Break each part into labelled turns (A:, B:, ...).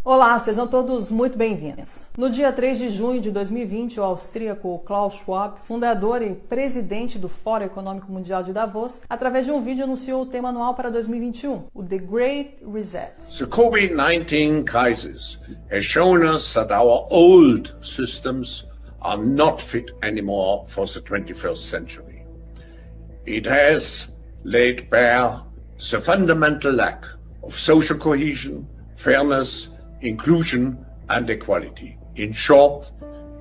A: Olá, sejam todos muito bem-vindos. No dia 3 de junho de 2020, o austríaco Klaus Schwab, fundador e presidente do Fórum Econômico Mundial de Davos, através de um vídeo anunciou o tema anual para 2021, o The Great Reset.
B: The COVID-19 crisis has shown us that our old systems are not fit anymore for the 21st century. It has laid bare the fundamental lack of social cohesion, fairness, inclusion and equality. In short,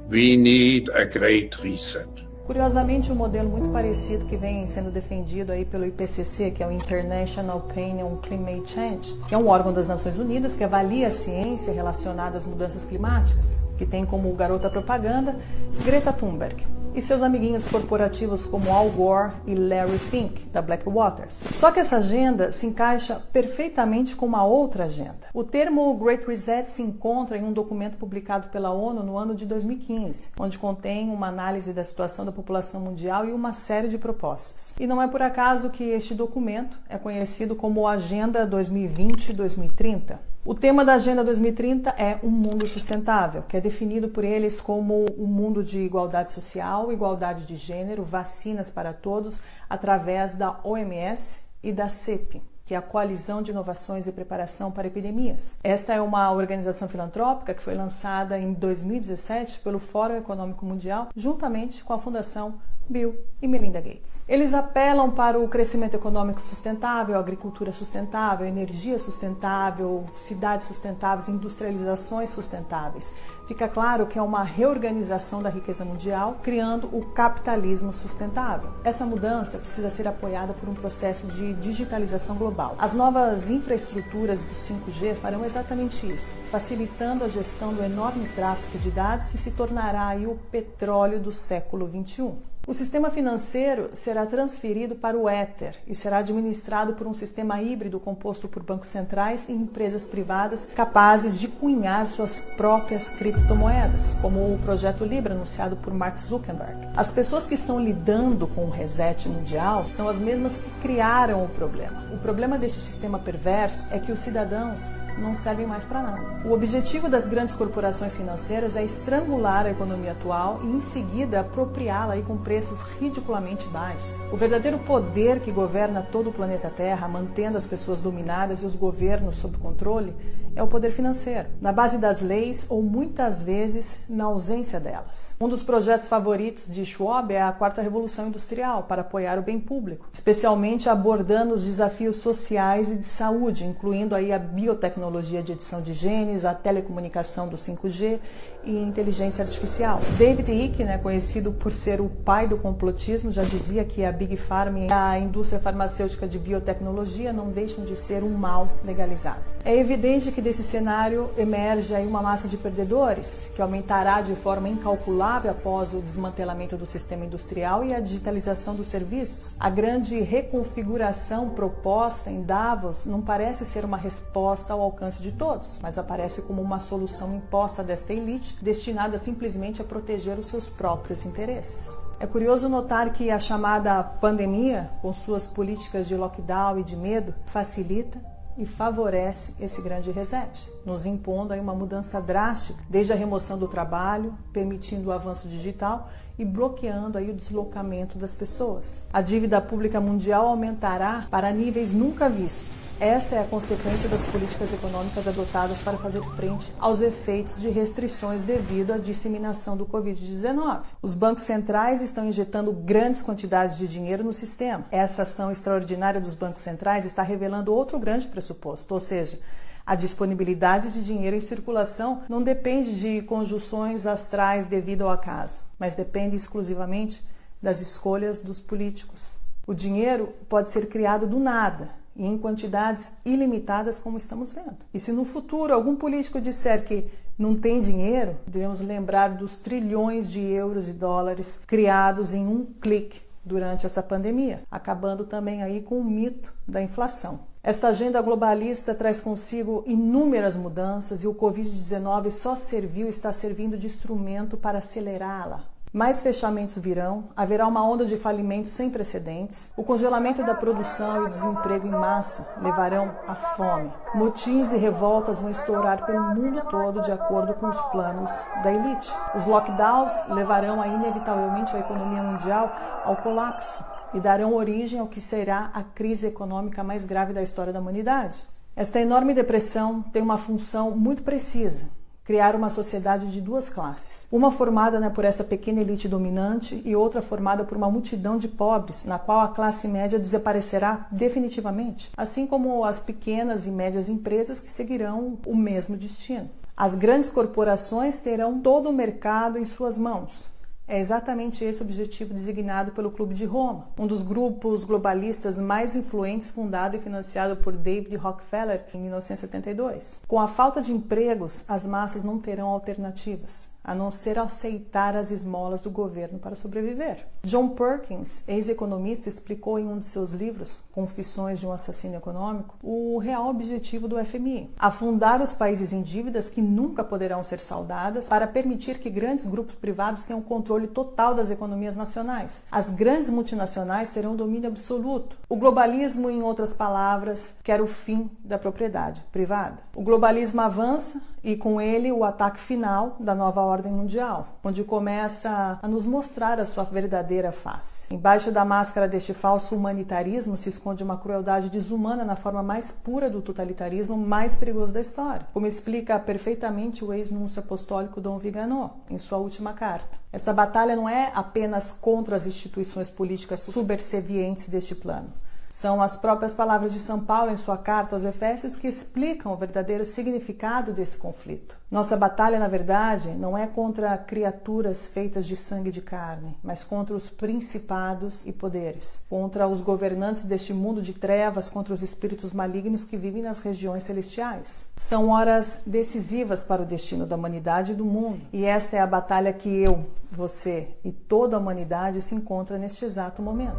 B: we need a great reset.
A: Curiosamente, um modelo muito parecido que vem sendo defendido aí pelo IPCC, que é o International Panel on Climate Change, que é um órgão das Nações Unidas que avalia a ciência relacionada às mudanças climáticas, que tem como garota propaganda Greta Thunberg e seus amiguinhos corporativos como Al Gore e Larry Fink, da Blackwater. Só que essa agenda se encaixa perfeitamente com uma outra agenda. O termo Great Reset se encontra em um documento publicado pela ONU no ano de 2015, onde contém uma análise da situação da população mundial e uma série de propostas. E não é por acaso que este documento é conhecido como Agenda 2020-2030. O tema da Agenda 2030 é um mundo sustentável, que é definido por eles como um mundo de igualdade social, igualdade de gênero, vacinas para todos, através da OMS e da CEP, que é a Coalizão de Inovações e Preparação para Epidemias. Esta é uma organização filantrópica que foi lançada em 2017 pelo Fórum Econômico Mundial, juntamente com a Fundação Bill e Melinda Gates. Eles apelam para o crescimento econômico sustentável, agricultura sustentável, energia sustentável, cidades sustentáveis, industrializações sustentáveis. Fica claro que é uma reorganização da riqueza mundial, criando o capitalismo sustentável. Essa mudança precisa ser apoiada por um processo de digitalização global. As novas infraestruturas do 5G farão exatamente isso, facilitando a gestão do enorme tráfego de dados que se tornará aí o petróleo do século XXI. O sistema financeiro será transferido para o Ether e será administrado por um sistema híbrido composto por bancos centrais e empresas privadas capazes de cunhar suas próprias criptomoedas, como o projeto Libra anunciado por Mark Zuckerberg. As pessoas que estão lidando com o reset mundial são as mesmas que criaram o problema. O problema deste sistema perverso é que os cidadãos não servem mais para nada. O objetivo das grandes corporações financeiras é estrangular a economia atual e, em seguida, apropriá-la com preços ridiculamente baixos. O verdadeiro poder que governa todo o planeta Terra, mantendo as pessoas dominadas e os governos sob controle, é o poder financeiro, na base das leis ou, muitas vezes, na ausência delas. Um dos projetos favoritos de Schwab é a Quarta Revolução Industrial, para apoiar o bem público, especialmente abordando os desafios sociais e de saúde, incluindo aí a biotecnologia de edição de genes, a telecomunicação do 5G e inteligência artificial. David Icke, conhecido por ser o pai do complotismo, já dizia que a Big Pharma e a indústria farmacêutica de biotecnologia não deixam de ser um mal legalizado. É evidente que desse cenário emerge aí uma massa de perdedores, que aumentará de forma incalculável após o desmantelamento do sistema industrial e a digitalização dos serviços. A grande reconfiguração proposta em Davos não parece ser uma resposta ao alcance de todos, mas aparece como uma solução imposta desta elite, destinada simplesmente a proteger os seus próprios interesses. É curioso notar que a chamada pandemia, com suas políticas de lockdown e de medo, facilita e favorece esse grande reset, nos impondo aí uma mudança drástica, desde a remoção do trabalho, permitindo o avanço digital e bloqueando aí o deslocamento das pessoas. A dívida pública mundial aumentará para níveis nunca vistos. Esta é a consequência das políticas econômicas adotadas para fazer frente aos efeitos de restrições devido à disseminação do Covid-19. Os bancos centrais estão injetando grandes quantidades de dinheiro no sistema. Essa ação extraordinária dos bancos centrais está revelando outro grande pressuposto, ou seja, a disponibilidade de dinheiro em circulação não depende de conjunções astrais devido ao acaso, mas depende exclusivamente das escolhas dos políticos. O dinheiro pode ser criado do nada e em quantidades ilimitadas, como estamos vendo. E se no futuro algum político disser que não tem dinheiro, devemos lembrar dos trilhões de euros e dólares criados em um clique durante essa pandemia, acabando também aí com o mito da inflação. Esta agenda globalista traz consigo inúmeras mudanças e o Covid-19 só está servindo de instrumento para acelerá-la. mais fechamentos virão, haverá uma onda de falimentos sem precedentes, o congelamento da produção e o desemprego em massa levarão à fome. Motins e revoltas vão estourar pelo mundo todo de acordo com os planos da elite. Os lockdowns levarão inevitavelmente a economia mundial ao colapso e darão origem ao que será a crise econômica mais grave da história da humanidade. Esta enorme depressão tem uma função muito precisa: criar uma sociedade de duas classes. Uma formada por essa pequena elite dominante e outra formada por uma multidão de pobres, na qual a classe média desaparecerá definitivamente, assim como as pequenas e médias empresas que seguirão o mesmo destino. As grandes corporações terão todo o mercado em suas mãos. É exatamente esse o objetivo designado pelo Clube de Roma, um dos grupos globalistas mais influentes fundado e financiado por David Rockefeller em 1972. Com a falta de empregos, as massas não terão alternativas, a não ser aceitar as esmolas do governo para sobreviver. John Perkins, ex-economista, explicou em um de seus livros, Confissões de um Assassino Econômico, o real objetivo do FMI: afundar os países em dívidas que nunca poderão ser saldadas para permitir que grandes grupos privados tenham controle total das economias nacionais. As grandes multinacionais terão domínio absoluto. O globalismo, em outras palavras, quer o fim da propriedade privada. O globalismo avança e com ele o ataque final da nova ordem mundial, onde começa a nos mostrar a sua verdadeira face. Embaixo da máscara deste falso humanitarismo se esconde uma crueldade desumana na forma mais pura do totalitarismo mais perigoso da história, como explica perfeitamente o ex-núncio apostólico Dom Vigano em sua última carta. Esta batalha não é apenas contra as instituições políticas subservientes deste plano. São as próprias palavras de São Paulo em sua carta aos Efésios que explicam o verdadeiro significado desse conflito. Nossa batalha, na verdade, não é contra criaturas feitas de sangue e de carne, mas contra os principados e poderes, contra os governantes deste mundo de trevas, contra os espíritos malignos que vivem nas regiões celestiais. São horas decisivas para o destino da humanidade e do mundo, e esta é a batalha que eu, você e toda a humanidade se encontra neste exato momento.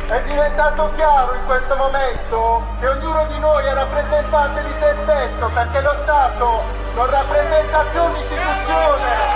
C: È diventato chiaro in questo momento che ognuno di noi è rappresentante di se stesso, perché lo Stato non rappresenta più un'istituzione.